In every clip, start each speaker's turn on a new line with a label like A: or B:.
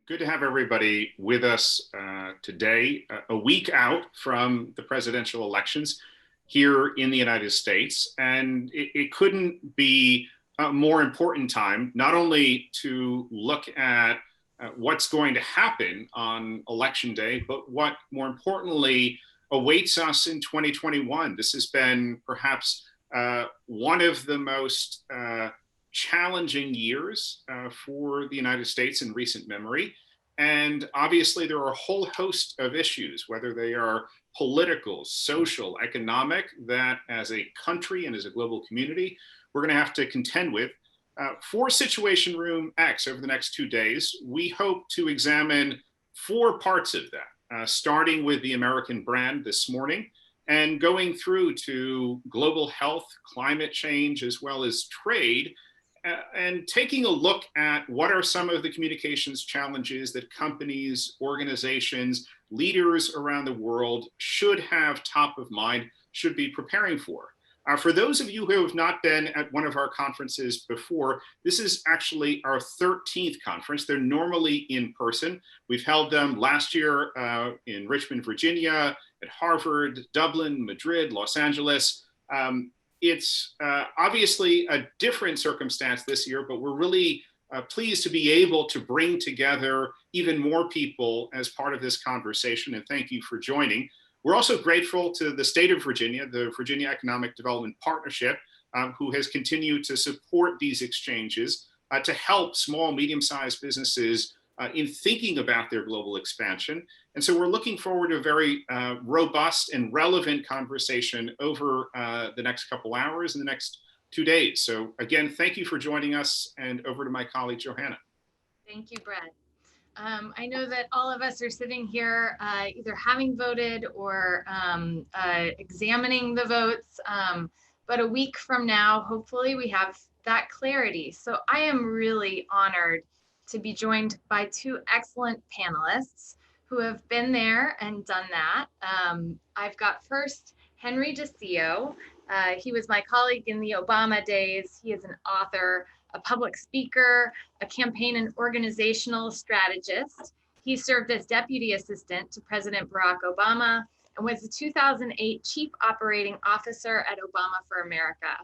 A: Good to have everybody with us today, a week out from the presidential elections here in the United States. And it couldn't be a more important time, not only to look at what's going to happen on election day, but what more importantly awaits us in 2021. This has been perhaps one of the most challenging years for the United States in recent memory. And obviously, there are a whole host of issues, whether they are political, social, economic, that as a country and as a global community, we're going to have to contend with. For Situation Room X over the next 2 days, we hope to examine four parts of that, starting with the American brand this morning and going through to global health, climate change, as well as trade, and taking a look at what are some of the communications challenges that companies, organizations, leaders around the world should have top of mind, should be preparing for. For those of you who have not been at one of our conferences before, this is actually our 13th conference. They're normally in person. We've held them last year in Richmond, Virginia, at Harvard, Dublin, Madrid, Los Angeles. It's obviously a different circumstance this year, but we're really pleased to be able to bring together even more people as part of this conversation, and thank you for joining. We're also grateful to the state of Virginia, the Virginia Economic Development Partnership, who has continued to support these exchanges to help small, medium-sized businesses in thinking about their global expansion. And so we're looking forward to a very robust and relevant conversation over the next couple hours and the next 2 days. So again, thank you for joining us, and over to my colleague, Johanna.
B: Thank you, Brett. I know that all of us are sitting here either having voted or examining the votes, but a week from now, hopefully we have that clarity. So I am really honored to be joined by two excellent panelists who have been there and done that. I've got first Henry DeCio. He was my colleague in the Obama days. He is an author, a public speaker, a campaign and organizational strategist. He served as deputy assistant to President Barack Obama and was the 2008 chief operating officer at Obama for America.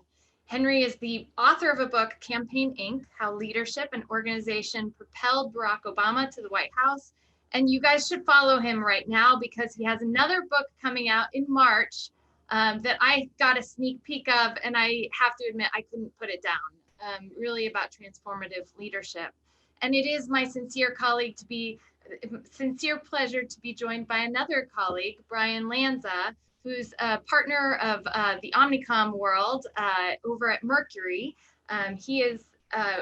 B: Henry is the author of a book, Campaign Inc., How Leadership and Organization Propelled Barack Obama to the White House. And you guys should follow him right now because he has another book coming out in March that I got a sneak peek of, and I have to admit, I couldn't put it down. Really about transformative leadership. And it is my sincere pleasure to be joined by another colleague, Brian Lanza, who's a partner of the Omnicom world over at Mercury. He is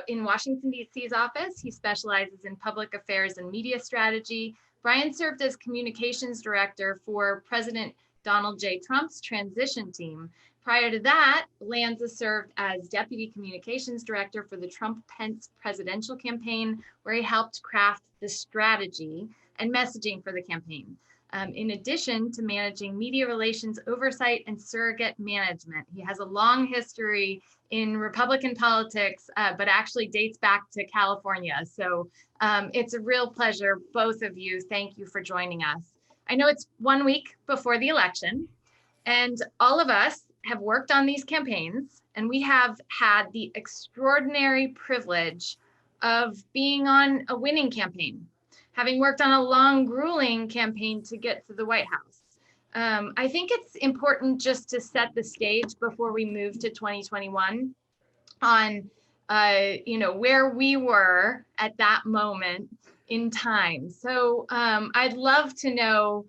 B: in Washington, D.C.'s office. He specializes in public affairs and media strategy. Brian served as communications director for President Donald J. Trump's transition team. Prior to that, Lanza served as deputy communications director for the Trump-Pence presidential campaign, where he helped craft the strategy and messaging for the campaign. In addition to managing media relations oversight and surrogate management. He has a long history in Republican politics, but actually dates back to California. So it's a real pleasure, both of you. Thank you for joining us. I know it's 1 week before the election, and all of us have worked on these campaigns, and we have had the extraordinary privilege of being on a winning campaign, having worked on a long, grueling campaign to get to the White House. I think it's important just to set the stage before we move to 2021 on where we were at that moment in time. So I'd love to know,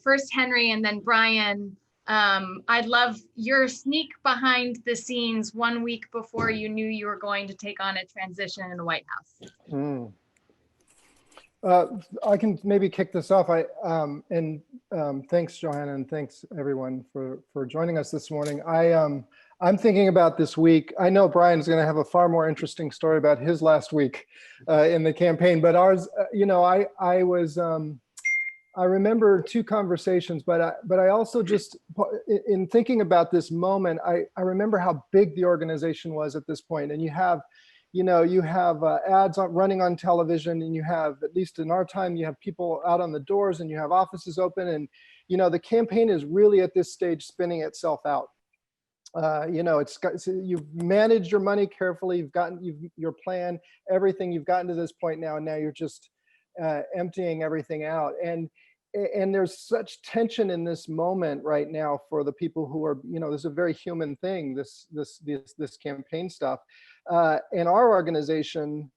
B: first Henry and then Brian, I'd love your sneak behind the scenes 1 week before you knew you were going to take on a transition in the White House.
C: I can maybe kick this off. Thanks, Johanna, and thanks everyone for joining us this morning. I'm thinking about this week. I know Brian's going to have a far more interesting story about his last week in the campaign, but ours, I remember two conversations, but I also just, in thinking about this moment, I remember how big the organization was at this point. And you have, you know, you have ads running on television, and you have, at least in our time, you have people out on the doors, and you have offices open, and, you know, the campaign is really at this stage spinning itself out. You know, so you've managed your money carefully, you've gotten your plan, everything, you've gotten to this point now, and now you're just emptying everything out. And there's such tension in this moment right now for the people who are, you know, this is a very human thing, this campaign stuff. In our organization,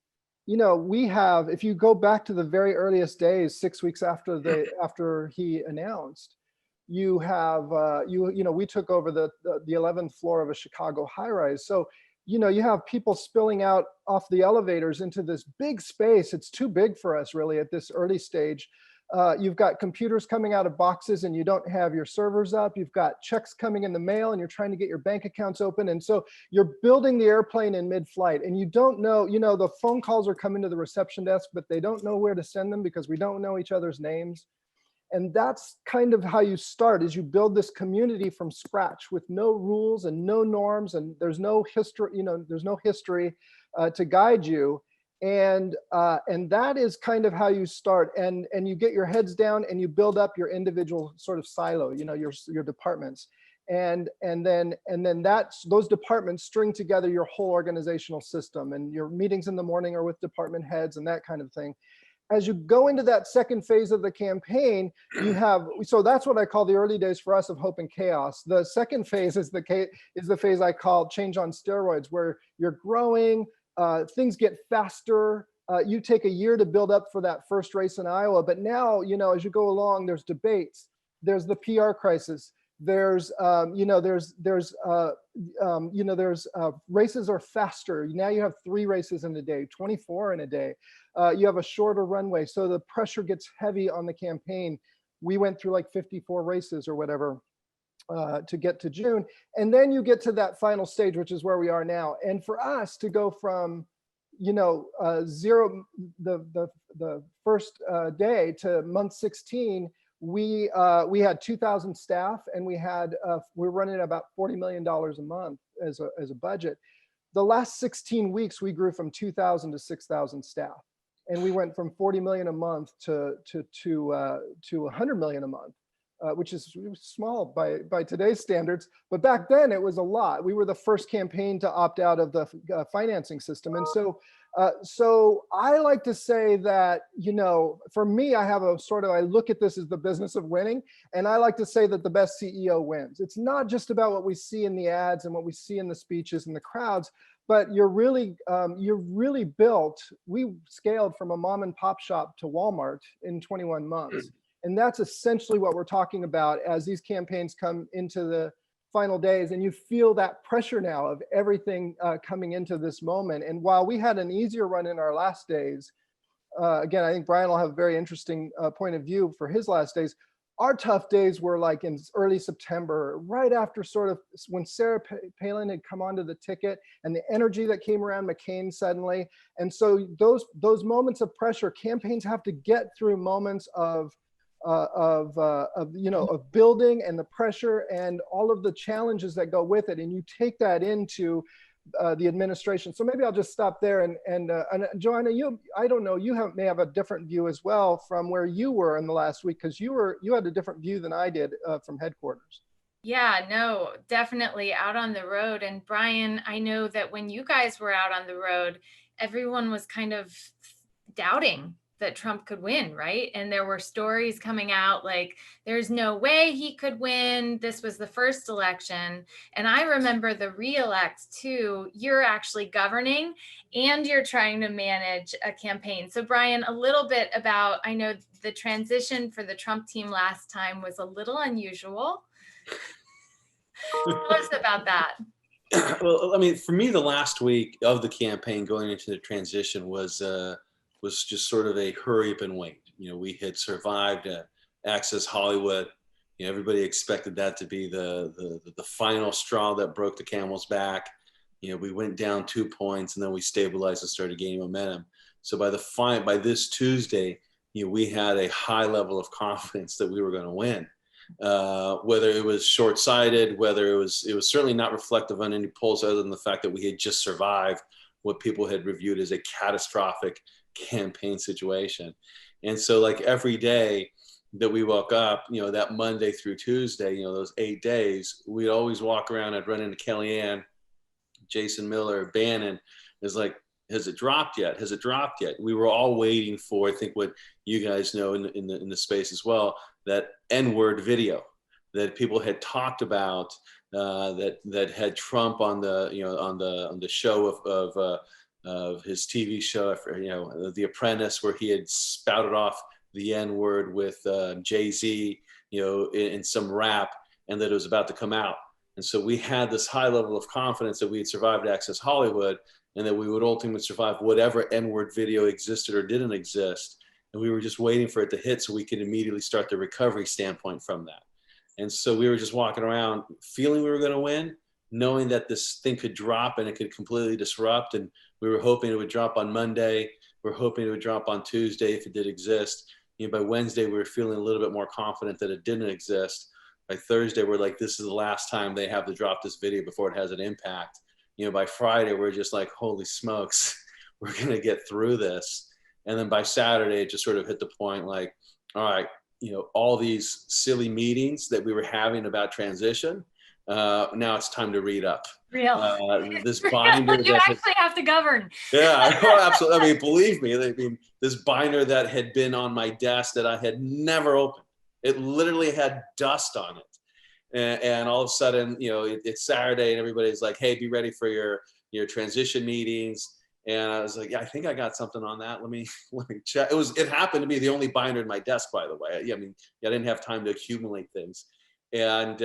C: you know, we have, if you go back to the very earliest days, 6 weeks after he announced, you have, you know, we took over the 11th floor of a Chicago high-rise. So, you know, you have people spilling out off the elevators into this big space. It's too big for us really at this early stage. You've got computers coming out of boxes and you don't have your servers up. You've got checks coming in the mail and you're trying to get your bank accounts open. And so you're building the airplane in mid-flight and you don't know, you know, the phone calls are coming to the reception desk, but they don't know where to send them because we don't know each other's names. And that's kind of how you start, is you build this community from scratch with no rules and no norms, and there's no history, you know, there's no history to guide you. And that is kind of how you start, and you get your heads down and you build up your individual sort of silo, you know, your departments, and then those departments string together your whole organizational system, and your meetings in the morning are with department heads and that kind of thing. As you go into that second phase of the campaign, you have, so that's what I call the early days for us of hope and chaos. The second phase is the phase I call change on steroids, where you're growing, things get faster. You take a year to build up for that first race in Iowa, but now, you know, as you go along, there's debates, there's the PR crisis, there's, you know, races are faster. Now you have 3 races in a day, 24 in a day. You have a shorter runway, so the pressure gets heavy on the campaign. We went through like 54 races or whatever to get to June. And then you get to that final stage, which is where we are now. And for us to go from, you know, zero, the first day to month 16, we had 2,000 staff, and we're running about $40 million a month as a budget. The last 16 weeks, we grew from 2,000 to 6,000 staff. And we went from 40 million a month to 100 million a month, which is small by today's standards. But back then it was a lot. We were the first campaign to opt out of the financing system. And so I like to say that, you know, for me, I have I look at this as the business of winning. And I like to say that the best CEO wins. It's not just about what we see in the ads and what we see in the speeches and the crowds, but you're really built. We scaled from a mom and pop shop to Walmart in 21 months. And that's essentially what we're talking about as these campaigns come into the final days, and you feel that pressure now of everything coming into this moment. And while we had an easier run in our last days, again, I think Brian will have a very interesting point of view for his last days. Our tough days were like in early September, right after sort of when Sarah Palin had come onto the ticket, and the energy that came around McCain suddenly. And so those moments of pressure, campaigns have to get through moments of building and the pressure and all of the challenges that go with it, and you take that into the administration. So maybe I'll just stop there. And Joanna, I don't know, may have a different view as well from where you were in the last week, because you had a different view than I did from headquarters.
B: Yeah, no, definitely out on the road. And Brian, I know that when you guys were out on the road, everyone was kind of doubting that Trump could win, right? And there were stories coming out like, there's no way he could win. This was the first election. And I remember the re-elects too. You're actually governing and you're trying to manage a campaign. So Brian, a little bit about, I know the transition for the Trump team last time was a little unusual. Tell us about that.
D: Well, I mean, for me, the last week of the campaign going into the transition was just sort of a hurry up and wait. You know, we had survived Access Hollywood. You know, everybody expected that to be the final straw that broke the camel's back. You know, we went down 2 points and then we stabilized and started gaining momentum. So by this Tuesday, you know, we had a high level of confidence that we were going to win. Whether it was short-sighted, whether it was certainly not reflective on any polls other than the fact that we had just survived what people had reviewed as a catastrophic campaign situation. And so like every day that we woke up, that Monday through Tuesday, those 8 days, we'd always walk around. I'd run into Kellyanne, Jason Miller, Bannon, is like, has it dropped yet? Has it dropped yet? We were all waiting for, I think what you guys know in the space as well, that N-word video that people had talked about, that had Trump on the show of his TV show, The Apprentice, where he had spouted off the N-word with Jay-Z, in some rap, and that it was about to come out. And so we had this high level of confidence that we had survived Access Hollywood, and that we would ultimately survive whatever N-word video existed or didn't exist. And we were just waiting for it to hit so we could immediately start the recovery standpoint from that. And so we were just walking around feeling we were going to win, knowing that this thing could drop and it could completely disrupt. And we were hoping it would drop on Monday. We were hoping it would drop on Tuesday if it did exist. By Wednesday, we were feeling a little bit more confident that it didn't exist. By Thursday, we're like, this is the last time they have to drop this video before it has an impact. By Friday, we're just like, holy smokes, we're going to get through this. And then by Saturday, it just sort of hit the point like, all right, all these silly meetings that we were having about transition, now it's time to read up. This binder
E: you actually have to govern.
D: Yeah, absolutely. I mean, believe me, this binder that had been on my desk that I had never opened, it literally had dust on it. And all of a sudden, it's Saturday and everybody's like, hey, be ready for your transition meetings. And I was like, yeah, I think I got something on that. Let me check. It happened to be the only binder in my desk, by the way. I didn't have time to accumulate things. And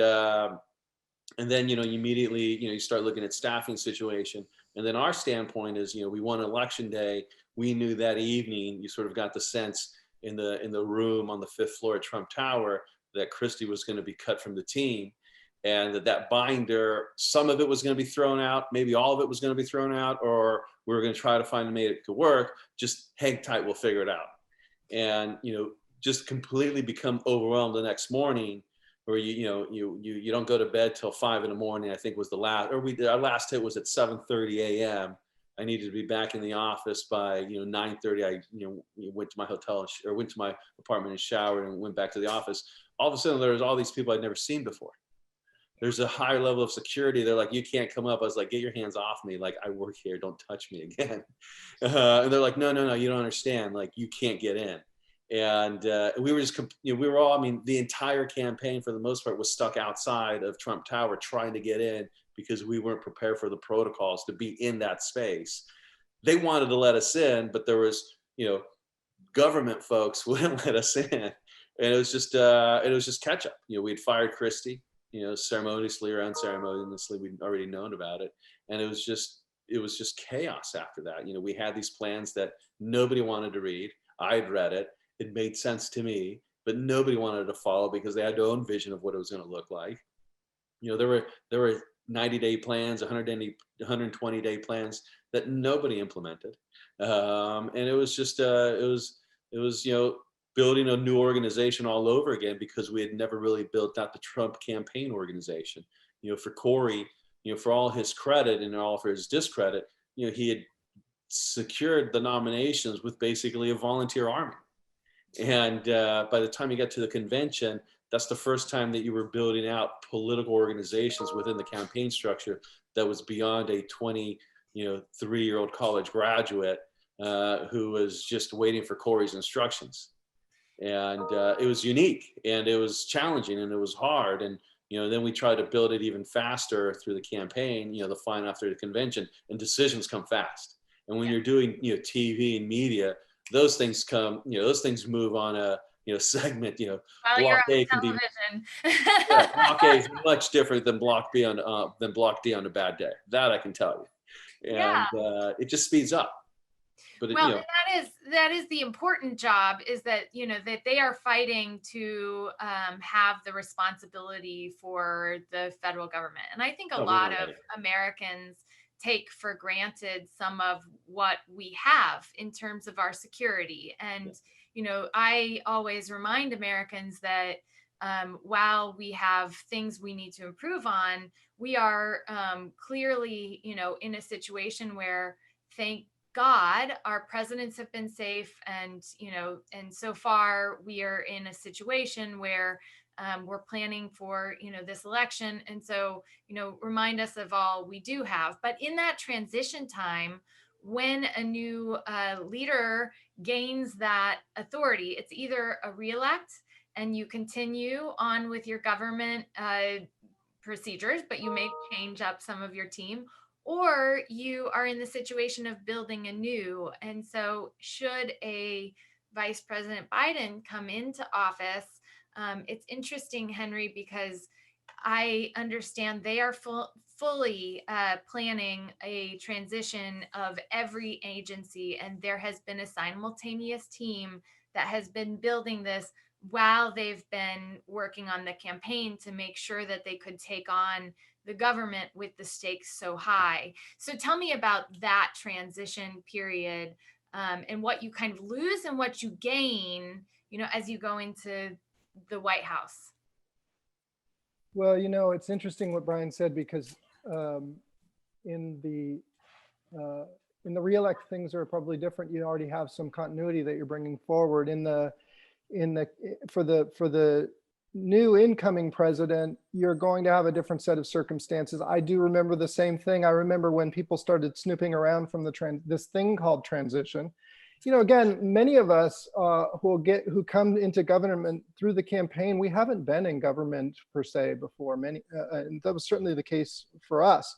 D: then, you immediately, you start looking at staffing situation. And then our standpoint is, we won election day. We knew that evening, you sort of got the sense in the room on the 5th floor at Trump Tower that Christie was going to be cut from the team, and that binder, some of it was going to be thrown out, maybe all of it was going to be thrown out, or we were going to try to find a way it could work. Just hang tight, we'll figure it out. And just completely become overwhelmed the next morning, or you don't go to bed till 5 in the morning. I think was the last, our last hit was at 7:30 a.m. I needed to be back in the office by 9:30. I went to my hotel or went to my apartment and showered and went back to the office. All of a sudden, there was all these people I'd never seen before. There's a high level of security. They're like, you can't come up. I was like, get your hands off me. Like, I work here. Don't touch me again. And they're like, no, you don't understand. Like, you can't get in. And we were just, we were all, the entire campaign for the most part was stuck outside of Trump Tower trying to get in because we weren't prepared for the protocols to be in that space. They wanted to let us in, but there was, government folks wouldn't let us in. And it was just catch up. We'd fired Christie, ceremoniously or unceremoniously, we'd already known about it. And it was just chaos after that. We had these plans that nobody wanted to read. I'd read it. It made sense to me, but nobody wanted to follow because they had their own vision of what it was going to look like. There were 90-day plans, 120-day plans that nobody implemented. And it was just, it was building a new organization all over again because we had never really built out the Trump campaign organization. For Corey, for all his credit and all for his discredit, he had secured the nominations with basically a volunteer army. And by the time you got to the convention, that's the first time that you were building out political organizations within the campaign structure that was beyond a 23-year-old college graduate who was just waiting for Corey's instructions. And it was unique and it was challenging and it was hard. And, then we tried to build it even faster through the campaign, the flying after the convention, and decisions come fast. And when you're doing, TV and media, those things come, those things move on a, segment, block A can be, block A is much different than block B than block D on a bad day. That I can tell you. And it just speeds up. But
B: that is the important job, is that that they are fighting to have the responsibility for the federal government. And I think a lot of Americans take for granted some of what we have in terms of our security. And I always remind Americans that while we have things we need to improve on, we are clearly in a situation where thank God, our presidents have been safe, and and so far we are in a situation where we're planning for this election, and so remind us of all we do have. But in that transition time, when a new leader gains that authority, it's either a reelect and you continue on with your government procedures, but you may change up some of your team, or you are in the situation of building anew. And so, should a Vice President Biden come into office, it's interesting, Henry, because I understand they are fully planning a transition of every agency, and there has been a simultaneous team that has been building this while they've been working on the campaign to make sure that they could take on the government with the stakes so high. So tell me about that transition period, and what you kind of lose and what you gain, as you go into the White House.
C: Well, it's interesting what Brian said, because in the reelect, things are probably different. You already have some continuity that you're bringing forward. For the new incoming president, you're going to have a different set of circumstances. I do remember the same thing. I remember when people started snooping around from this thing called transition. Again, many of us who come into government through the campaign, we haven't been in government per se before. And that was certainly the case for us.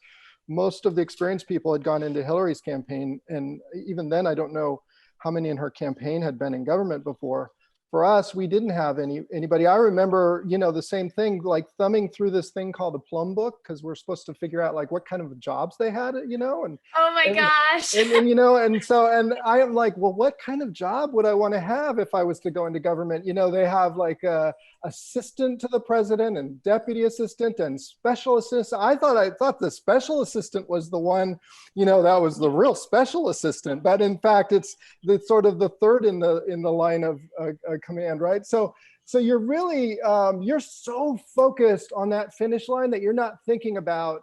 C: Most of the experienced people had gone into Hillary's campaign, and even then, I don't know how many in her campaign had been in government before. For us, we didn't have anybody. I remember, the same thing, like thumbing through this thing called a plum book, because we're supposed to figure out like what kind of jobs they had, and
B: oh my gosh.
C: and I am like, well, what kind of job would I want to have if I was to go into government? They have like a assistant to the president and deputy assistant and special assistant. I thought the special assistant was the one, that was the real special assistant, but in fact, it's the sort of the third in the line of command, right? So you're really you're so focused on that finish line that you're not thinking about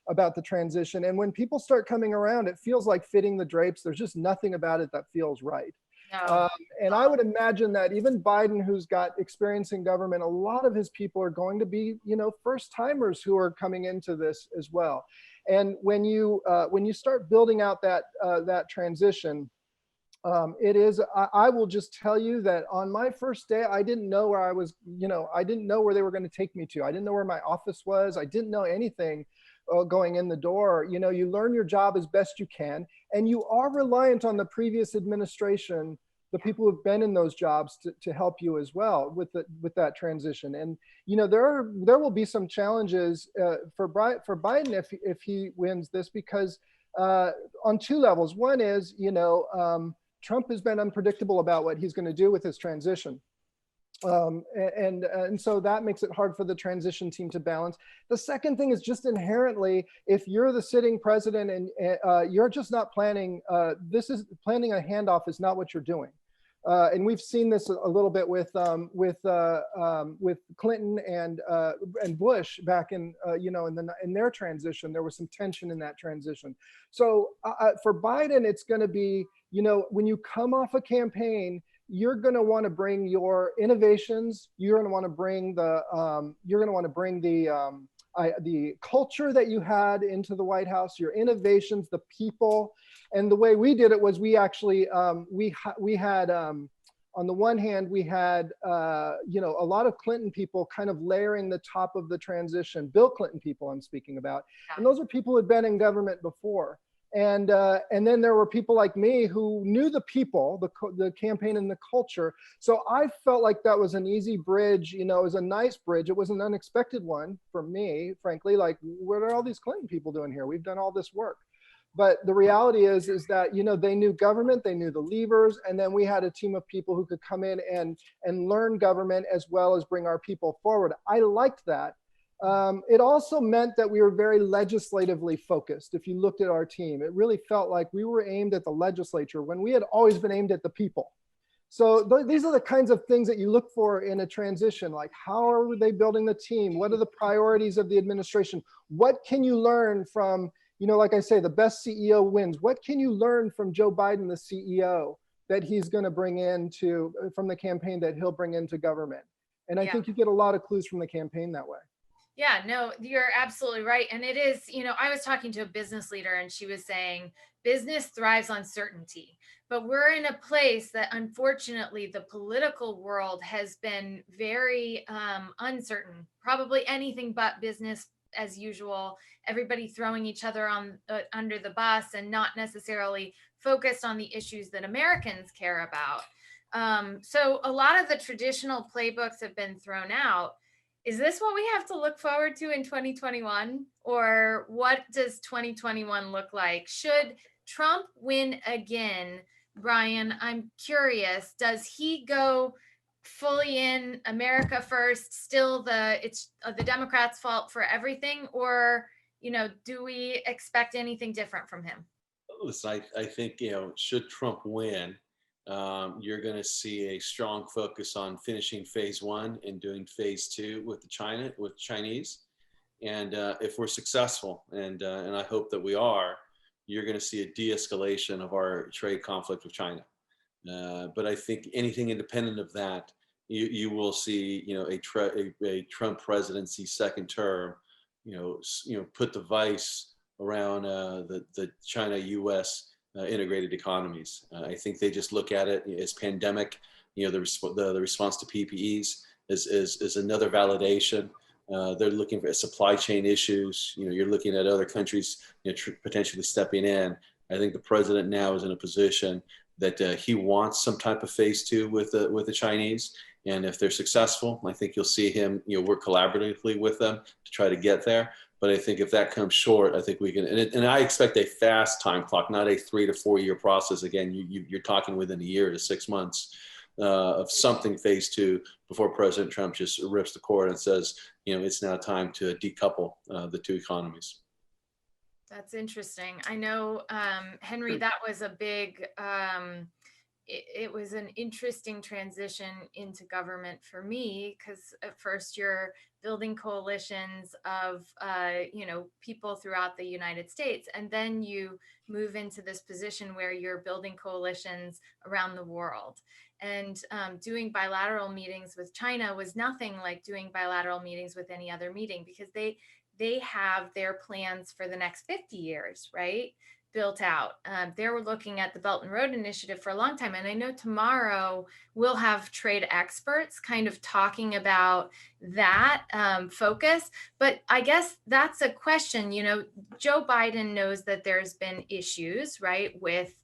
C: about the transition. And when people start coming around, it feels like fitting the drapes. There's just nothing about it that feels right.
B: No.
C: And I would imagine that even Biden, who's got experience in government, a lot of his people are going to be, first timers who are coming into this as well. And when you start building out that transition, it is, I will just tell you that on my first day, I didn't know where I was, I didn't know where they were going to take me to. I didn't know where my office was. I didn't know anything going in the door. You learn your job as best you can, and you are reliant on the previous administration, the people who've been in those jobs to help you as well with that transition. And, there will be some challenges for Biden if he wins this, because on two levels. One is, Trump has been unpredictable about what he's going to do with his transition. And so that makes it hard for the transition team to balance. The second thing is just inherently, if you're the sitting president and you're just not planning, planning a handoff is not what you're doing. And we've seen this a little bit with Clinton and Bush back in in their transition. There was some tension in that transition. So for Biden, it's going to be, when you come off a campaign, you're going to want to bring your innovations. You're going to want to bring the culture that you had into the White House, your innovations, the people. And the way we did it was we actually, we had, on the one hand, we had, a lot of Clinton people kind of layering the top of the transition, Bill Clinton people I'm speaking about. And those are people who had been in government before. And then there were people like me who knew the people, the campaign and the culture. So I felt like that was an easy bridge, it was a nice bridge. It was an unexpected one for me, frankly, like, what are all these Clinton people doing here? We've done all this work. But the reality is that, they knew government, they knew the levers, and then we had a team of people who could come in and learn government as well as bring our people forward. I liked that. It also meant that we were very legislatively focused. If you looked at our team, it really felt like we were aimed at the legislature when we had always been aimed at the people. So these are the kinds of things that you look for in a transition, like how are they building the team? What are the priorities of the administration? What can you learn from, like I say, the best CEO wins. What can you learn from Joe Biden, the CEO, that he's going to bring into from the campaign that he'll bring into government? And I think you get a lot of clues from the campaign that way.
B: Yeah, no, you're absolutely right. And it is, I was talking to a business leader and she was saying business thrives on certainty. But we're in a place that unfortunately the political world has been very uncertain, probably anything but business as usual, everybody throwing each other on under the bus and not necessarily focused on the issues that Americans care about. So a lot of the traditional playbooks have been thrown out. Is this what we have to look forward to in 2021? Or what does 2021 look like? Should Trump win again, Brian, I'm curious, does he go fully in America first, still it's the Democrats' fault for everything? Or, do we expect anything different from him?
D: Listen, I think, should Trump win, you're going to see a strong focus on finishing phase one and doing phase two with Chinese. And if we're successful, and I hope that we are, you're going to see a de-escalation of our trade conflict with China. But I think anything independent of that, you will see, a Trump presidency second term, put the vice around the China-U.S. Integrated economies. I think they just look at it as pandemic. The response to PPEs is another validation. They're looking for supply chain issues. You're looking at other countries potentially stepping in. I think the president now is in a position that he wants some type of phase two with the Chinese. And if they're successful, I think you'll see him work collaboratively with them to try to get there. But I think if that comes short, I think we can, and I expect a fast time clock, not a 3 to 4 year process. Again, you're talking within a year to 6 months of something phase two before President Trump just rips the cord and says, it's now time to decouple the two economies.
B: That's interesting. I know, Henry, that was a big, it was an interesting transition into government for me, because at first you're building coalitions of, people throughout the United States. And then you move into this position where you're building coalitions around the world. And doing bilateral meetings with China was nothing like doing bilateral meetings with any other meeting, because they have their plans for the next 50 years, right? Built out. They were looking at the Belt and Road Initiative for a long time. And I know tomorrow we'll have trade experts kind of talking about that focus. But I guess that's a question. Joe Biden knows that there's been issues, right, with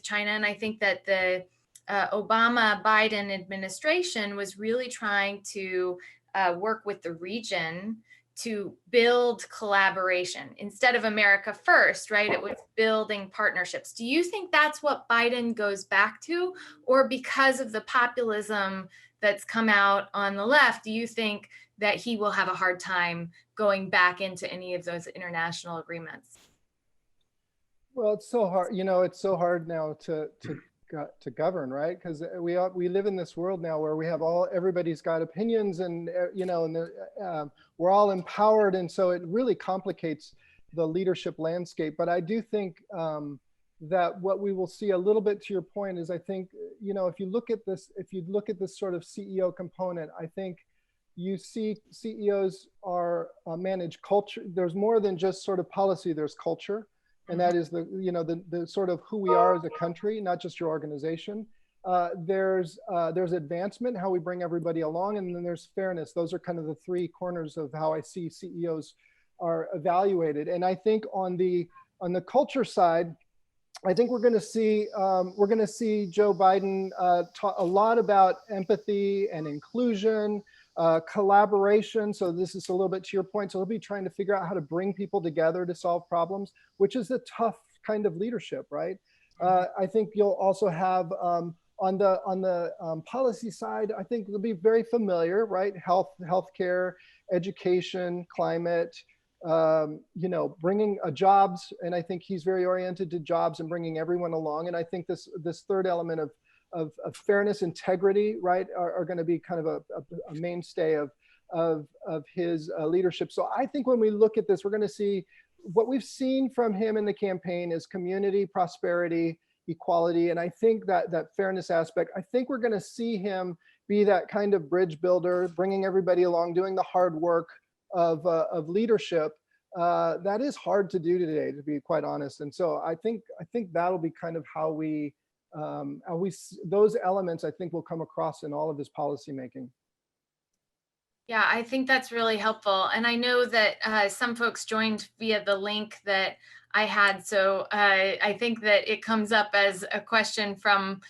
B: China. And I think that the Obama-Biden administration was really trying to work with the region to build collaboration instead of America first, right? It was building partnerships. Do you think that's what Biden goes back to? Or because of the populism that's come out on the left, do you think that he will have a hard time going back into any of those international agreements?
C: Well, it's so hard, it's so hard now to govern, right? Because we live in this world now where we have everybody's got opinions, and we're all empowered, and so it really complicates the leadership landscape. But I do think that what we will see, a little bit to your point, is I think if you look at this sort of CEO component, I think you see CEOs are manage culture. There's more than just sort of policy. There's culture. And that is the sort of who we are as a country, not just your organization. There's advancement, how we bring everybody along, and then there's fairness. Those are kind of the three corners of how I see CEOs are evaluated. And I think on the culture side, I think we're going to see Joe Biden talk a lot about empathy and inclusion, collaboration. So this is a little bit to your point. So he'll be trying to figure out how to bring people together to solve problems, which is a tough kind of leadership, right? I think you'll also have on the policy side, I think it'll be very familiar, right? Healthcare, education, climate, bringing jobs. And I think he's very oriented to jobs and bringing everyone along. And I think this third element of fairness, integrity, right, are going to be kind of a mainstay of his leadership. So I think when we look at this, we're going to see what we've seen from him in the campaign is community, prosperity, equality. And I think that fairness aspect, I think we're going to see him be that kind of bridge builder, bringing everybody along, doing the hard work of leadership. That is hard to do today, to be quite honest. And so I think that'll be kind of how we those elements I think will come across in all of his policymaking.
B: Yeah, I think that's really helpful. And I know that some folks joined via the link that I had. So I think that it comes up as a question from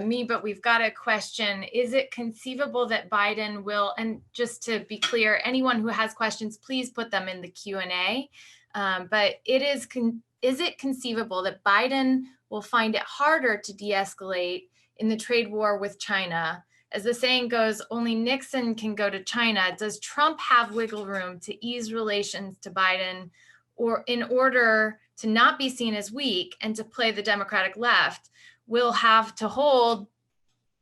B: me, but we've got a question. Is it conceivable that Biden will, and just to be clear, anyone who has questions, please put them in the Q&A. But is it conceivable that Biden will find it harder to de-escalate in the trade war with China? As the saying goes, only Nixon can go to China. Does Trump have wiggle room to ease relations to Biden, or in order to not be seen as weak and to play the Democratic left, will have to hold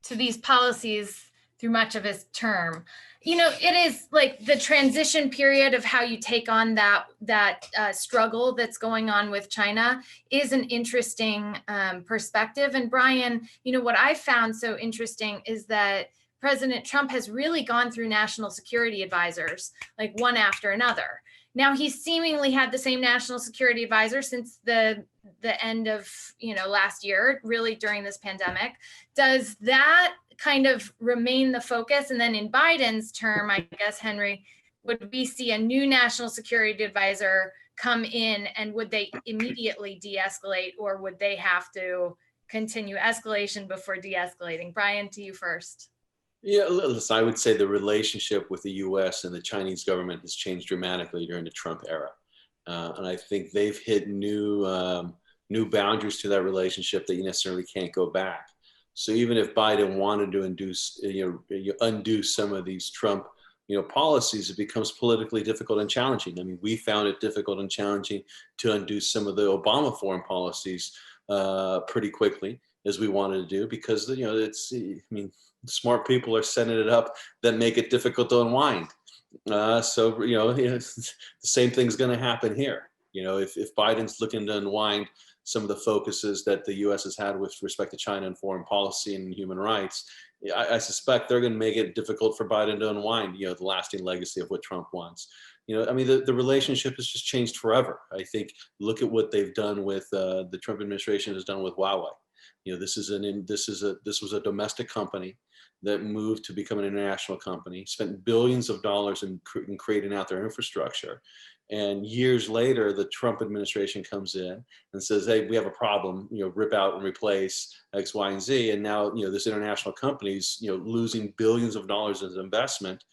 B: to these policies through much of his term? You know, it is like the transition period of how you take on that struggle that's going on with China is an interesting perspective. And Brian, you know, what I found so interesting is that President Trump has really gone through national security advisors, like one after another. Now he's seemingly had the same national security advisor since the end of, you know, last year, really during this pandemic. Does that kind of remain the focus? And then in Biden's term, I guess, Henry, would we see a new national security advisor come in, and would they immediately de-escalate, or would they have to continue escalation before de-escalating? Brian, to you first.
D: Yeah, listen, I would say the relationship with the US and the Chinese government has changed dramatically during the Trump era. And I think they've hit new boundaries to that relationship that you necessarily can't go back. So even if Biden wanted to undo some of these Trump, policies, it becomes politically difficult and challenging. I mean, we found it difficult and challenging to undo some of the Obama foreign policies pretty quickly, as we wanted to do, because smart people are setting it up that make it difficult to unwind. The same thing's going to happen here. If Biden's looking to unwind some of the focuses that the U.S. has had with respect to China and foreign policy and human rights, I suspect they're going to make it difficult for Biden to unwind, the lasting legacy of what Trump wants. The relationship has just changed forever. I think, look at what they've done with the Trump administration has done with Huawei. This was a domestic company that moved to become an international company, spent billions of dollars in creating out their infrastructure. And years later, the Trump administration comes in and says, hey, we have a problem, rip out and replace X, Y, and Z. And now, this international company's, losing billions of dollars as investment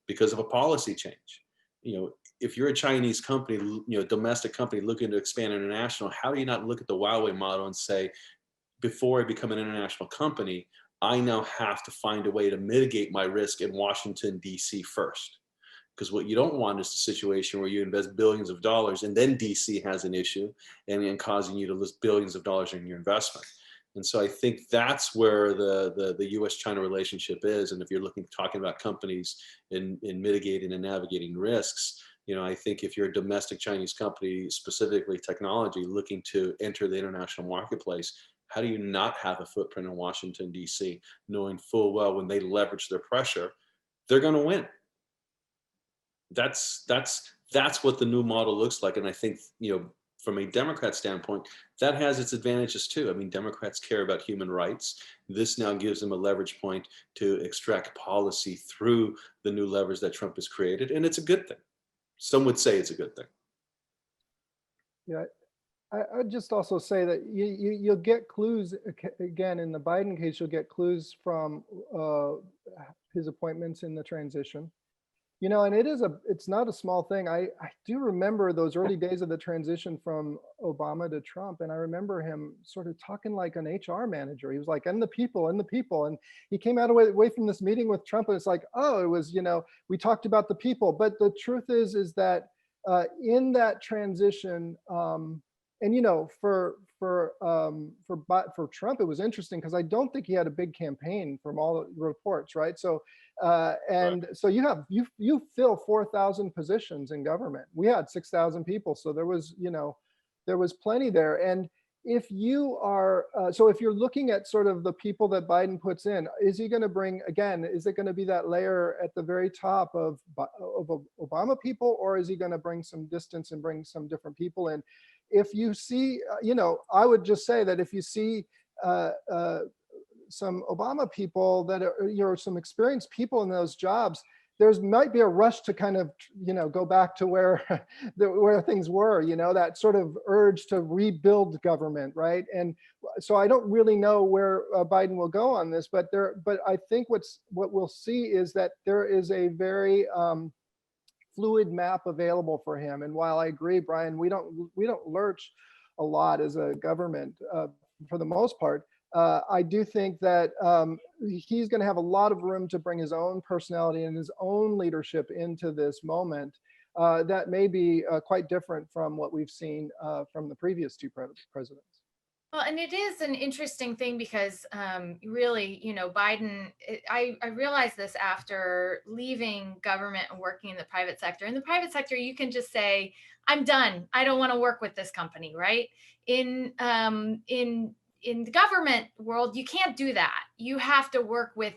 D: because of a policy change. If you're a Chinese company, domestic company looking to expand international, how do you not look at the Huawei model and say, before I become an international company, I now have to find a way to mitigate my risk in Washington, D.C. first. Because what you don't want is a situation where you invest billions of dollars and then D.C. has an issue and causing you to lose billions of dollars in your investment. And so I think that's where the U.S.-China relationship is. And if you're talking about companies in mitigating and navigating risks, I think if you're a domestic Chinese company, specifically technology, looking to enter the international marketplace, how do you not have a footprint in Washington, D.C., knowing full well when they leverage their pressure, they're going to win? That's what the new model looks like. And I think, from a Democrat standpoint, that has its advantages too. I mean, Democrats care about human rights. This now gives them a leverage point to extract policy through the new levers that Trump has created. And it's a good thing. Some would say it's a good thing.
C: Yeah. I'd just also say that you'll get clues, again, in the Biden case, you'll get clues from his appointments in the transition. And it's not a small thing. I do remember those early days of the transition from Obama to Trump. And I remember him sort of talking like an HR manager. He was like, and the people. And he came out away from this meeting with Trump, and it's like, oh, it was, we talked about the people. But the truth is that in that transition, and for Trump, it was interesting because I don't think he had a big campaign from all the reports, right? So so you fill 4,000 positions in government. We had 6,000 people, so there was plenty there. And if you are so if you're looking at sort of the people that Biden puts in, is he going to bring, again, is it going to be that layer at the very top of Obama people, or is he going to bring some distance and bring some different people in? If you see, I would just say that if you see some Obama people that are, some experienced people in those jobs, there's might be a rush to kind of, go back to where where things were, that sort of urge to rebuild government, right? And so I don't really know where Biden will go on this, but I think what we'll see is that there is a very fluid map available for him. And while I agree, Brian, we don't lurch a lot as a government for the most part. I do think that he's going to have a lot of room to bring his own personality and his own leadership into this moment that may be quite different from what we've seen from the previous two presidents.
B: Well, and it is an interesting thing because really, Biden, I realized this after leaving government and working in the private sector. In the private sector, you can just say, I'm done. I don't want to work with this company, right? In the government world, you can't do that. You have to work with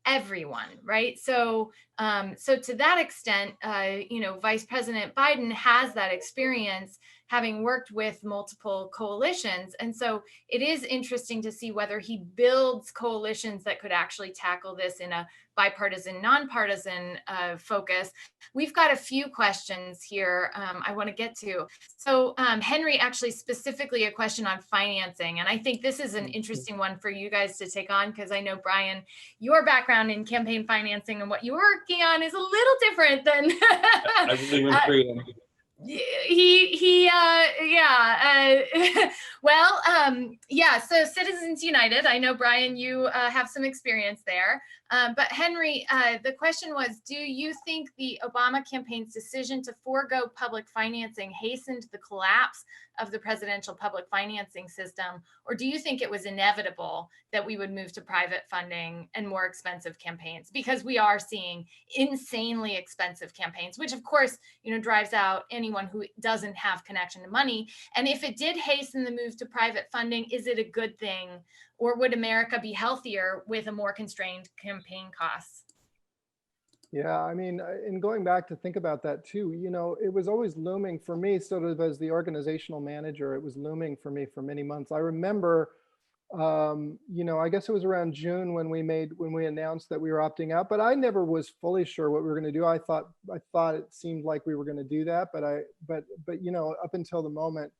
B: everyone, right? So to that extent, Vice President Biden has that experience having worked with multiple coalitions. And so it is interesting to see whether he builds coalitions that could actually tackle this in a bipartisan, nonpartisan focus. We've got a few questions here I want to get to. So Henry, actually specifically a question on financing. And I think this is an interesting one for you guys to take on, because I know, Brian, your background in campaign financing and what you're working on is a little different than
D: I really agree.
B: So Citizens United, I know, Brian, you have some experience there, but Henry, the question was, do you think the Obama campaign's decision to forego public financing hastened the collapse of the presidential public financing system, or do you think it was inevitable that we would move to private funding and more expensive campaigns? Because we are seeing insanely expensive campaigns, which of course, drives out anyone who doesn't have connection to money. And if it did hasten the move to private funding, is it a good thing? Or would America be healthier with a more constrained campaign costs?
C: Yeah, I mean, in going back to think about that too, it was always looming for me, sort of as the organizational manager, it was looming for me for many months. I remember, I guess it was around June when we announced that we were opting out, but I never was fully sure what we were going to do. I thought it seemed like we were going to do that, but up until the moment,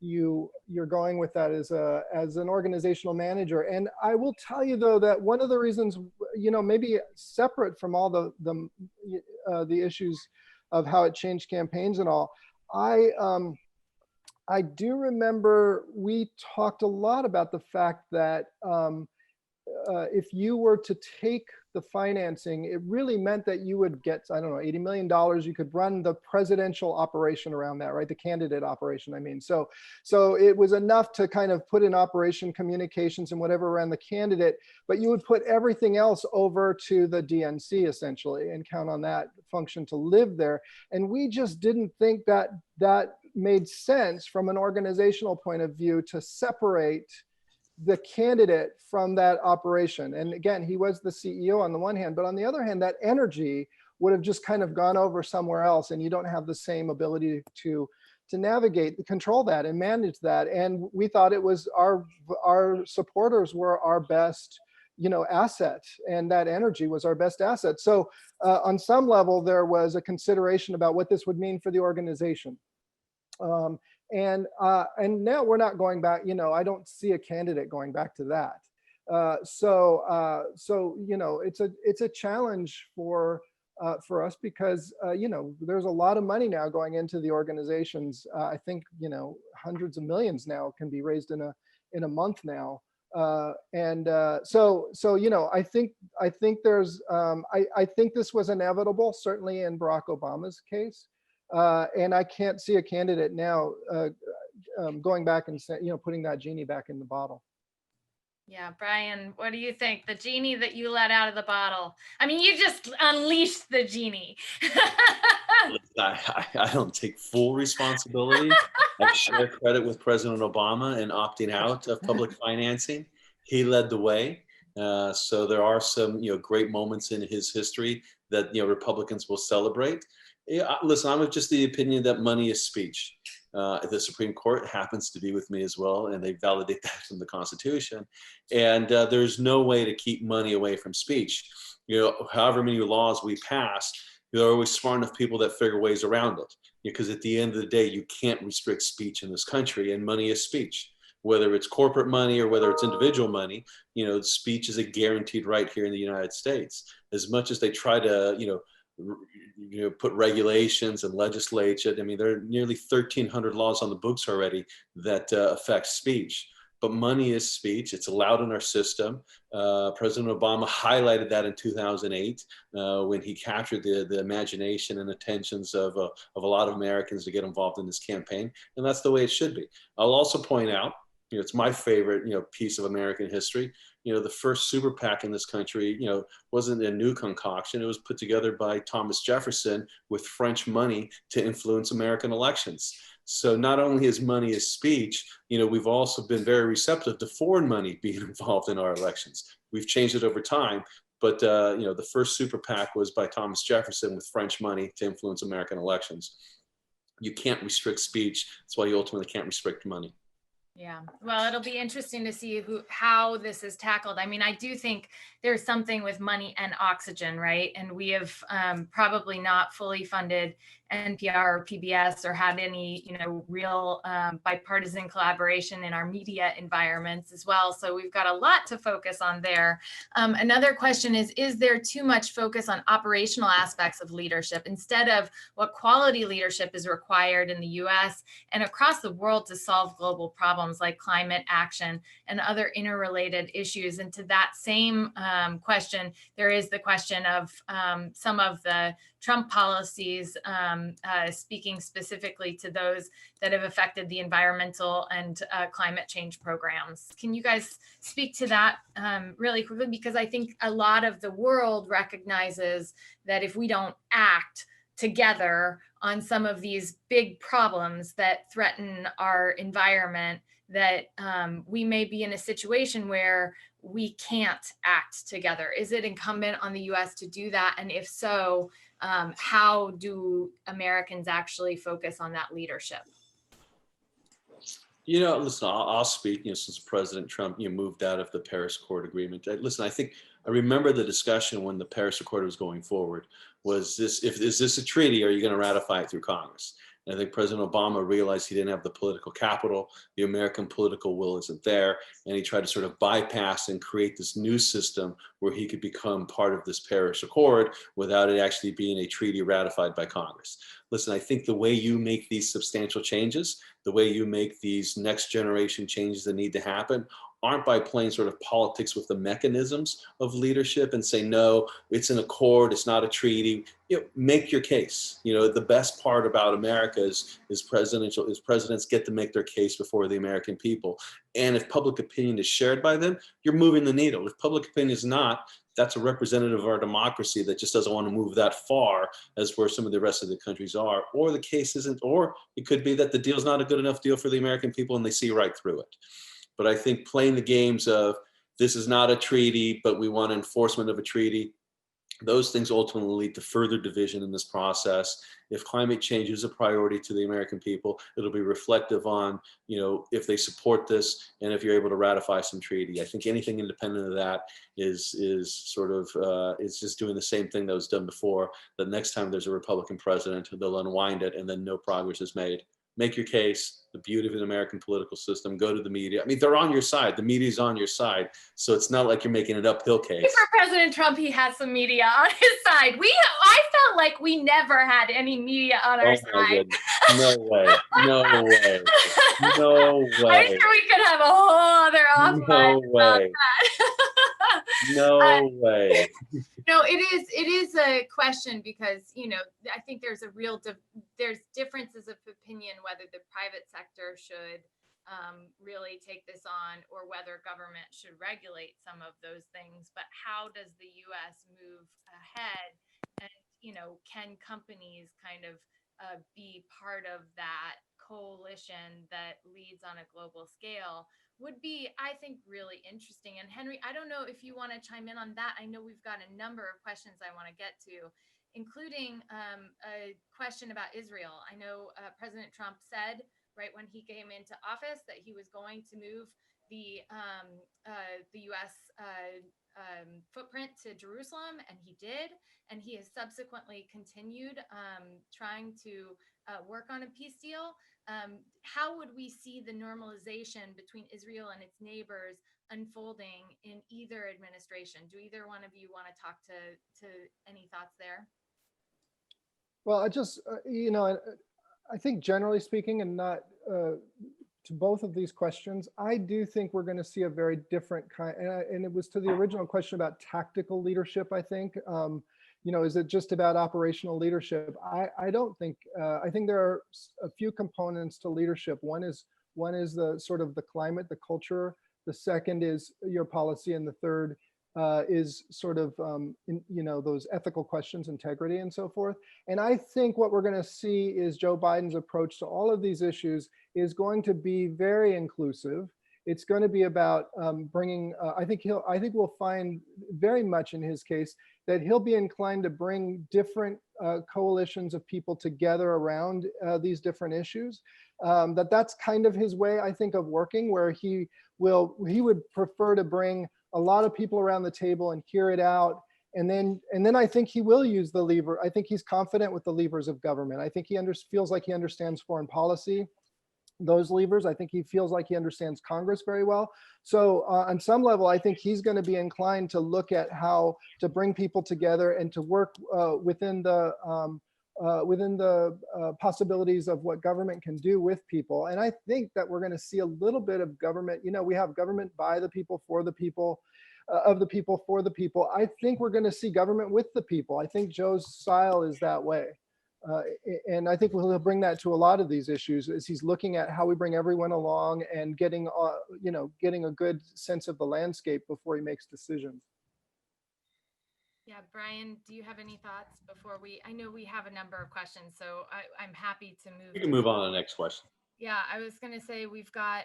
C: you're going with that as an organizational manager. And I will tell you though that one of the reasons, maybe separate from all the issues of how it changed campaigns and all, I do remember we talked a lot about the fact that if you were to take the financing, it really meant that you would get, I don't know, $80 million. You could run the presidential operation around that, right? The candidate operation, I mean. So it was enough to kind of put in operation communications and whatever around the candidate, but you would put everything else over to the DNC essentially and count on that function to live there. And we just didn't think that made sense from an organizational point of view to separate the candidate from that operation. And again, he was the CEO on the one hand, but on the other hand, that energy would have just kind of gone over somewhere else, and you don't have the same ability to navigate, control that and manage that. And we thought it was our supporters were our best asset, and that energy was our best asset. So on some level, there was a consideration about what this would mean for the organization. And now we're not going back, I don't see a candidate going back to that. So it's a challenge for us because, there's a lot of money now going into the organizations. I think, hundreds of millions now can be raised in a month now. So I think there's, I think this was inevitable, certainly in Barack Obama's case. And I can't see a candidate now going back and putting that genie back in the bottle.
B: Yeah, Brian, what do you think? The genie that you let out of the bottle. I mean, you just unleashed the genie.
D: I don't take full responsibility. I share credit with President Obama in opting out of public financing. He led the way. So there are some, great moments in his history that, Republicans will celebrate. Yeah, listen, I'm of just the opinion that money is speech. The Supreme Court happens to be with me as well, and they validate that from the Constitution. And there's no way to keep money away from speech. However many laws we pass, there are always smart enough people that figure ways around it. Because at the end of the day, you can't restrict speech in this country, and money is speech. Whether it's corporate money or whether it's individual money, speech is a guaranteed right here in the United States. As much as they try to, put regulations and legislation. I mean, there are nearly 1,300 laws on the books already that affect speech. But money is speech. It's allowed in our system. President Obama highlighted that in 2008 when he captured the imagination and attentions of a lot of Americans to get involved in this campaign. And that's the way it should be. I'll also point out, it's my favorite, piece of American history. The first super PAC in this country, wasn't a new concoction. It was put together by Thomas Jefferson with French money to influence American elections. So not only is money is speech, we've also been very receptive to foreign money being involved in our elections. We've changed it over time, but the first super PAC was by Thomas Jefferson with French money to influence American elections. You can't restrict speech. That's why you ultimately can't restrict money.
B: Yeah, well, it'll be interesting to see how this is tackled. I mean, I do think there's something with money and oxygen, right? And we have probably not fully funded NPR or PBS or had any, real bipartisan collaboration in our media environments as well. So we've got a lot to focus on there. Another question is there too much focus on operational aspects of leadership instead of what quality leadership is required in the US and across the world to solve global problems like climate action and other interrelated issues? And to that same question, there is the question of some of the Trump policies, speaking specifically to those that have affected the environmental and climate change programs. Can you guys speak to that really quickly? Because I think a lot of the world recognizes that if we don't act together on some of these big problems that threaten our environment, that we may be in a situation where we can't act together. Is it incumbent on the US to do that? And if so, how do Americans actually focus on that leadership?
D: Listen, I'll speak, since President Trump, moved out of the Paris Accord agreement. Listen, I remember the discussion when the Paris Accord was going forward. Is this a treaty? Or are you going to ratify it through Congress? And I think President Obama realized he didn't have the political capital. The American political will isn't there. And he tried to sort of bypass and create this new system where he could become part of this Paris Accord without it actually being a treaty ratified by Congress. Listen, I think the way you make these substantial changes, the way you make these next generation changes that need to happen, aren't by playing sort of politics with the mechanisms of leadership and say, no, it's an accord, it's not a treaty. Make your case. The best part about America is presidents get to make their case before the American people. And if public opinion is shared by them, you're moving the needle. If public opinion is not, that's a representative of our democracy that just doesn't want to move that far as where some of the rest of the countries are. Or the case isn't, or it could be that the deal's not a good enough deal for the American people and they see right through it. But I think playing the games of this is not a treaty, but we want enforcement of a treaty, those things ultimately lead to further division in this process. If climate change is a priority to the American people, it'll be reflective on, if they support this and if you're able to ratify some treaty. I think anything independent of that is just doing the same thing that was done before. The next time there's a Republican president, they'll unwind it and then no progress is made. Make your case. The beauty of an American political system. Go to the media. I mean, they're on your side. The media's on your side. So it's not like you're making an uphill case.
B: For President Trump, he has some media on his side. I felt like we never had any media on our side.
D: No way. No way. No way.
B: I'm sure we could have a whole other offline about that.
D: No way.
B: No, it is a question because, I think there's a real, there's differences of opinion whether the private sector should really take this on or whether government should regulate some of those things. But how does the US move ahead? And, can companies kind of be part of that coalition that leads on a global scale? Would be, I think, really interesting. And Henry, I don't know if you want to chime in on that. I know we've got a number of questions I want to get to, including a question about Israel. I know President Trump said right when he came into office that he was going to move the U.S. Footprint to Jerusalem, and he did. And he has subsequently continued trying to work on a peace deal. How would we see the normalization between Israel and its neighbors unfolding in either administration? Do either one of you want to talk to any thoughts there?
C: Well, I think generally speaking, and not to both of these questions, I do think we're going to see a very different kind, and it was to the original question about tactical leadership, I think. Is it just about operational leadership? I don't think, I think there are a few components to leadership. One is the sort of the climate, the culture. The second is your policy. And the third is sort of, those ethical questions, integrity and so forth. And I think what we're going to see is Joe Biden's approach to all of these issues is going to be very inclusive. It's going to be about bringing, I think we'll find very much in his case that he'll be inclined to bring different coalitions of people together around these different issues. That's kind of his way, I think, of working, where he would prefer to bring a lot of people around the table and hear it out. And then I think he will use the lever. I think he's confident with the levers of government. I think he feels like he understands foreign policy. Those levers. I think he feels like he understands Congress very well. So on some level, I think he's going to be inclined to look at how to bring people together and to work within the possibilities of what government can do with people. And I think that we're going to see a little bit of government. We have government by the people, for the people, of the people, for the people. I think we're going to see government with the people. I think Joe's style is that way. And I think he'll bring that to a lot of these issues as he's looking at how we bring everyone along and getting a good sense of the landscape before he makes decisions.
B: Yeah, Brian, do you have any thoughts before I know we have a number of questions, so I'm happy to move.
D: You can move on to the next question.
B: Yeah, I was going to say we've got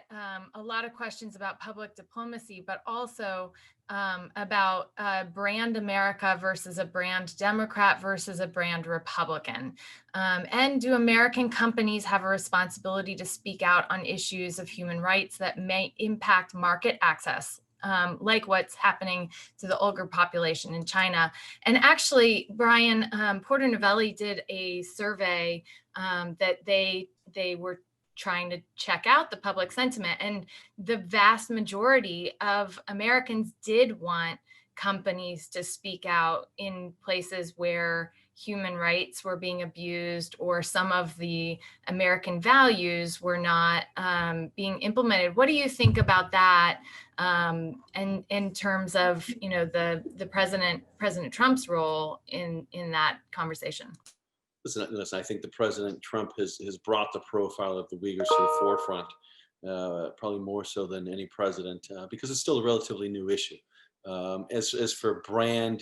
B: a lot of questions about public diplomacy, but also about brand America versus a brand Democrat versus a brand Republican. And do American companies have a responsibility to speak out on issues of human rights that may impact market access, like what's happening to the Uyghur population in China? And actually, Brian, Porter Novelli did a survey that they were trying to check out the public sentiment, and the vast majority of Americans did want companies to speak out in places where human rights were being abused or some of the American values were not being implemented. What do you think about that? And in terms of the President Trump's role in that conversation?
D: Listen, I think the President Trump has brought the profile of the Uyghurs to the forefront, probably more so than any president, because it's still a relatively new issue. As for brand,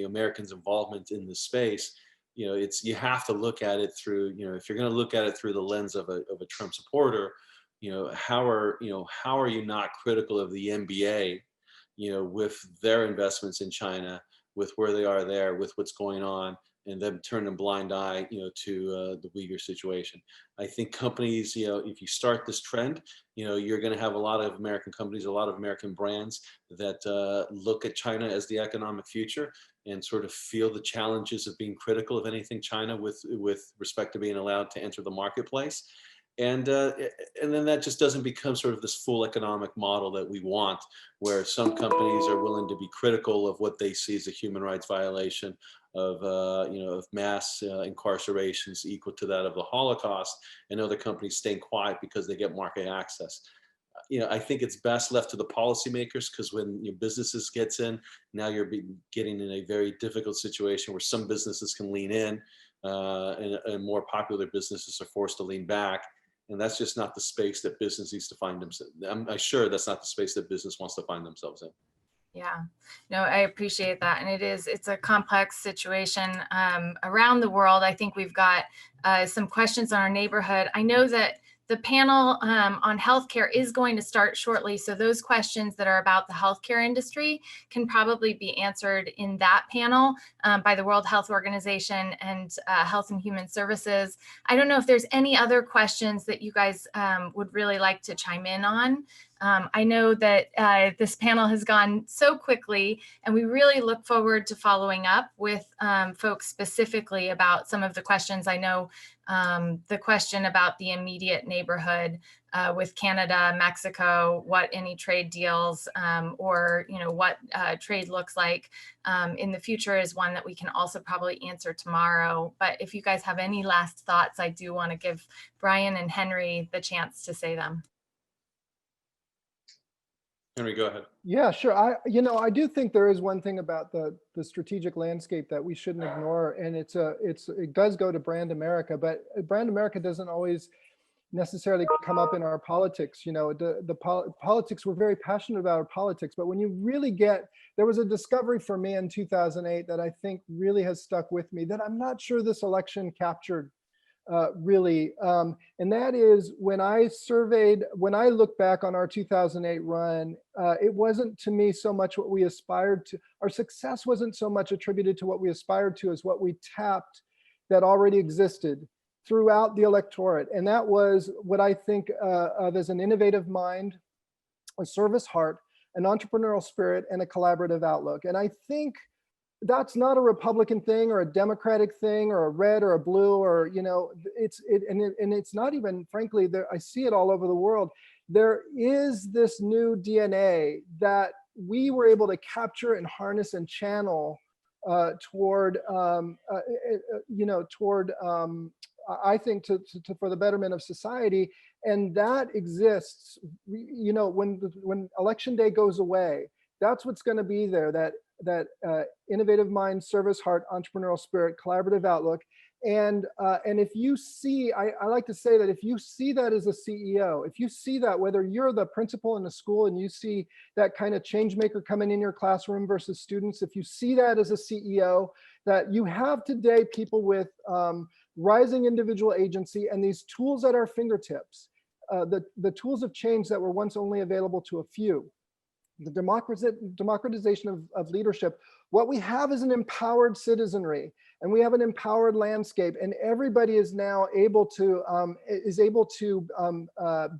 D: Americans' involvement in the space, you have to look at it through, if you're going to look at it through the lens of a Trump supporter, how are you not critical of the NBA, with their investments in China, with where they are there, with what's going on, and them turn a blind eye, to the Uyghur situation. I think companies, if you start this trend, you're going to have a lot of American companies, a lot of American brands that look at China as the economic future and sort of feel the challenges of being critical of anything China with respect to being allowed to enter the marketplace. And then that just doesn't become sort of this full economic model that we want, where some companies are willing to be critical of what they see as a human rights violation of mass incarcerations equal to that of the Holocaust, and other companies staying quiet because they get market access. I think it's best left to the policymakers, because when your businesses gets in, now you're getting in a very difficult situation where some businesses can lean in, and more popular businesses are forced to lean back. And that's just not the space that business needs to find themselves. I'm sure that's not the space that business wants to find themselves in.
B: Yeah, no, I appreciate that. And it's a complex situation around the world. I think we've got some questions on our neighborhood. I know that the panel on healthcare is going to start shortly. So those questions that are about the healthcare industry can probably be answered in that panel by the World Health Organization and Health and Human Services. I don't know if there's any other questions that you guys would really like to chime in on. I know that this panel has gone so quickly, and we really look forward to following up with folks specifically about some of the questions. I know the question about the immediate neighborhood with Canada, Mexico, what any trade deals or what trade looks like in the future is one that we can also probably answer tomorrow. But if you guys have any last thoughts, I do want to give Brian and Henry the chance to say them.
D: Henry, go ahead.
C: Yeah, sure. I do think there is one thing about the strategic landscape that we shouldn't ignore, and it does go to Brand America, but Brand America doesn't always necessarily come up in our politics. Politics, we're very passionate about our politics, but when you really there was a discovery for me in 2008 that I think really has stuck with me that I'm not sure this election captured really. And that is when I look back on our 2008 run, it wasn't to me so much what we aspired to. Our success wasn't so much attributed to what we aspired to as what we tapped that already existed throughout the electorate. And that was what I think of as an innovative mind, a service heart, an entrepreneurial spirit, and a collaborative outlook. And I think that's not a Republican thing or a Democratic thing or a red or a blue or, it's not even, frankly, I see it all over the world. There is this new DNA that we were able to capture and harness and channel toward I think for the betterment of society. And that exists, when election day goes away, that's what's going to be there, that innovative mind, service heart, entrepreneurial spirit, collaborative outlook. And if you see, I like to say that if you see that as a CEO, if you see that, whether you're the principal in the school and you see that kind of change maker coming in your classroom versus students, if you see that as a CEO, that you have today people with rising individual agency and these tools at our fingertips, the tools of change that were once only available to a few. The democratization of leadership. What we have is an empowered citizenry, and we have an empowered landscape, and everybody is now able to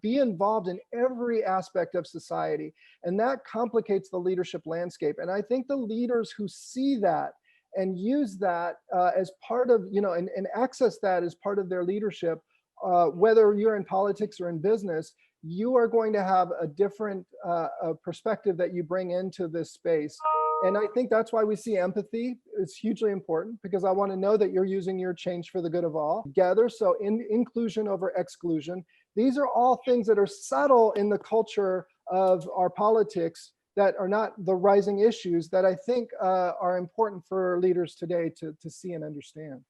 C: be involved in every aspect of society, and that complicates the leadership landscape. And I think the leaders who see that and use that as part of, and access that as part of their leadership, whether you're in politics or in business, you are going to have a different perspective that you bring into this space. And I think that's why we see empathy is hugely important, because I want to know that you're using your change for the good of all together. So inclusion over exclusion. These are all things that are subtle in the culture of our politics that are not the rising issues that I think are important for leaders today to see and understand.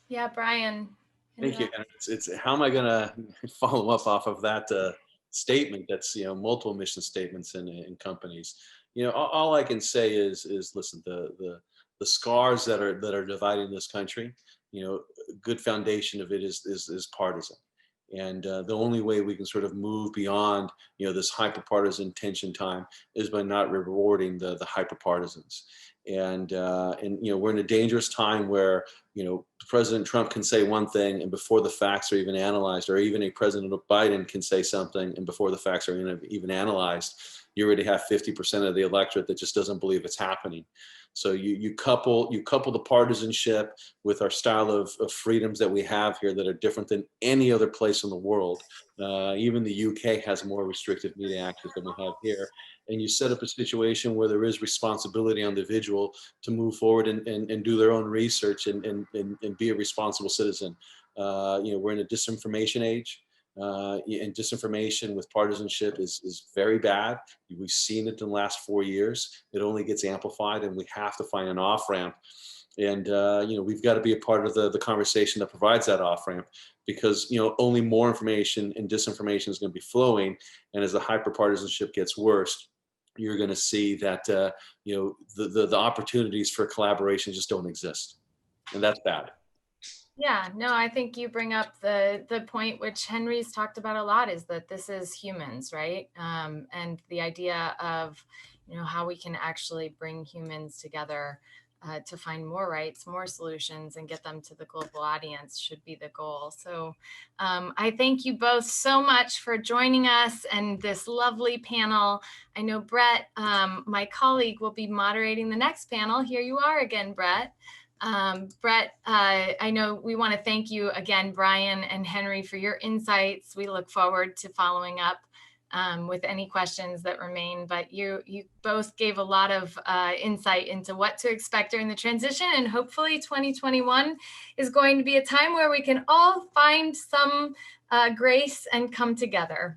B: Yeah, Brian.
D: Thank you. It's how am I going to follow up off of that statement? That's multiple mission statements in companies. All I can say is listen, the scars that are dividing this country. A good foundation of it is partisan, and the only way we can sort of move beyond this hyperpartisan tension time is by not rewarding the hyperpartisans. And we're in a dangerous time where President Trump can say one thing, and before the facts are even analyzed, or even a President Biden can say something, and before the facts are even analyzed, you already have 50% of the electorate that just doesn't believe it's happening. So you couple the partisanship with our style of freedoms that we have here that are different than any other place in the world. Even the UK has more restrictive media access than we have here. And you set up a situation where there is responsibility on the individual to move forward and do their own research and be a responsible citizen. We're in a disinformation age. and disinformation with partisanship is very bad. We've seen it in the last 4 years. It only gets amplified, and we have to find an off ramp. And we've got to be a part of the conversation that provides that off ramp, because only more information and disinformation is going to be flowing. And as the hyperpartisanship gets worse, you're going to see that the opportunities for collaboration just don't exist, and that's bad.
B: Yeah, no, I think you bring up the point which Henry's talked about a lot, is that this is humans, right? And the idea of how we can actually bring humans together to find more rights, more solutions, and get them to the global audience should be the goal. So I thank you both so much for joining us and this lovely panel. I know Brett, my colleague, will be moderating the next panel. Here you are again, Brett. Brett, I know we want to thank you again, Brian and Henry, for your insights. We look forward to following up with any questions that remain, but you both gave a lot of insight into what to expect during the transition, and hopefully 2021 is going to be a time where we can all find some grace and come together.